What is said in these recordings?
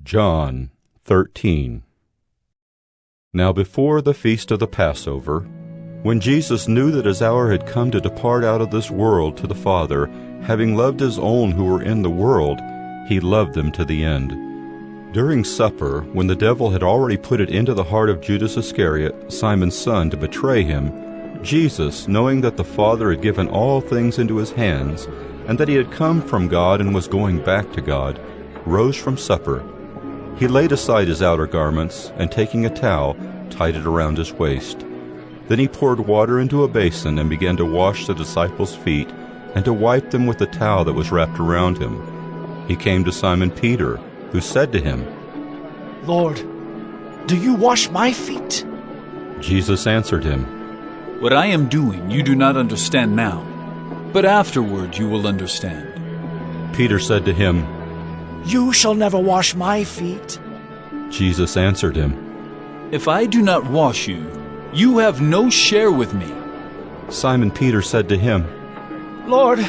John 13. Now before the feast of the Passover, when Jesus knew that his hour had come to depart out of this world to the Father, having loved his own who were in the world, he loved them to the end. During supper, when the devil had already put it into the heart of Judas Iscariot, Simon's son, to betray him, Jesus, knowing that the Father had given all things into his hands, and that he had come from God and was going back to God, rose from supper. He laid aside his outer garments, and taking a towel, tied it around his waist. Then he poured water into a basin and began to wash the disciples' feet and to wipe them with the towel that was wrapped around him. He came to Simon Peter, who said to him, "Lord, do you wash my feet?" Jesus answered him, "What I am doing you do not understand now, but afterward you will understand." Peter said to him, "You shall never wash my feet." Jesus answered him, "If I do not wash you, you have no share with me." Simon Peter said to him, "Lord,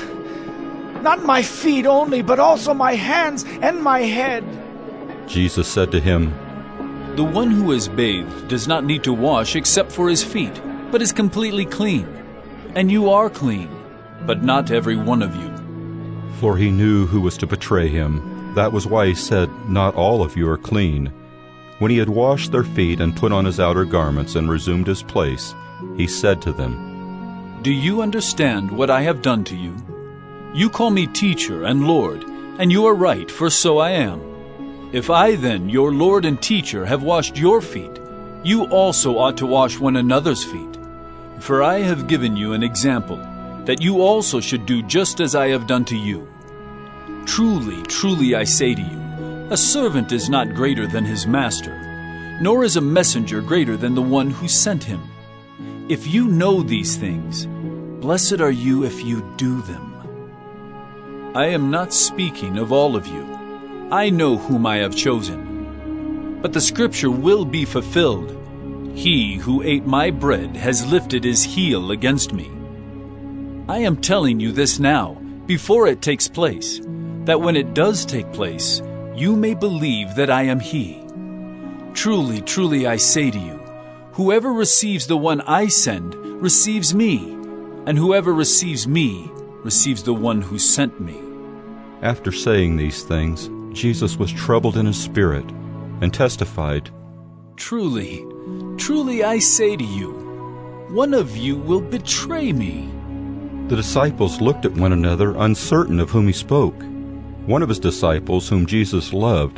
not my feet only, but also my hands and my head." Jesus said to him, "The one who is bathed does not need to wash except for his feet, but is completely clean. And you are clean, but not every one of you." For he knew who was to betray him. That was why he said, "Not all of you are clean." When he had washed their feet and put on his outer garments and resumed his place, he said to them, "Do you understand what I have done to you? You call me teacher and Lord, and you are right, for so I am. If I then, your Lord and teacher, have washed your feet, you also ought to wash one another's feet. For I have given you an example, that you also should do just as I have done to you. Truly, truly I say to you, a servant is not greater than his master, nor is a messenger greater than the one who sent him. If you know these things, blessed are you if you do them. I am not speaking of all of you. I know whom I have chosen. But the scripture will be fulfilled. He who ate my bread has lifted his heel against me. I am telling you this now, before it takes place, that when it does take place, you may believe that I am he. Truly, truly I say to you, whoever receives the one I send receives me, and whoever receives me receives the one who sent me." After saying these things, Jesus was troubled in his spirit, and testified, "Truly, truly I say to you, one of you will betray me." The disciples looked at one another, uncertain of whom he spoke. One of his disciples, whom Jesus loved,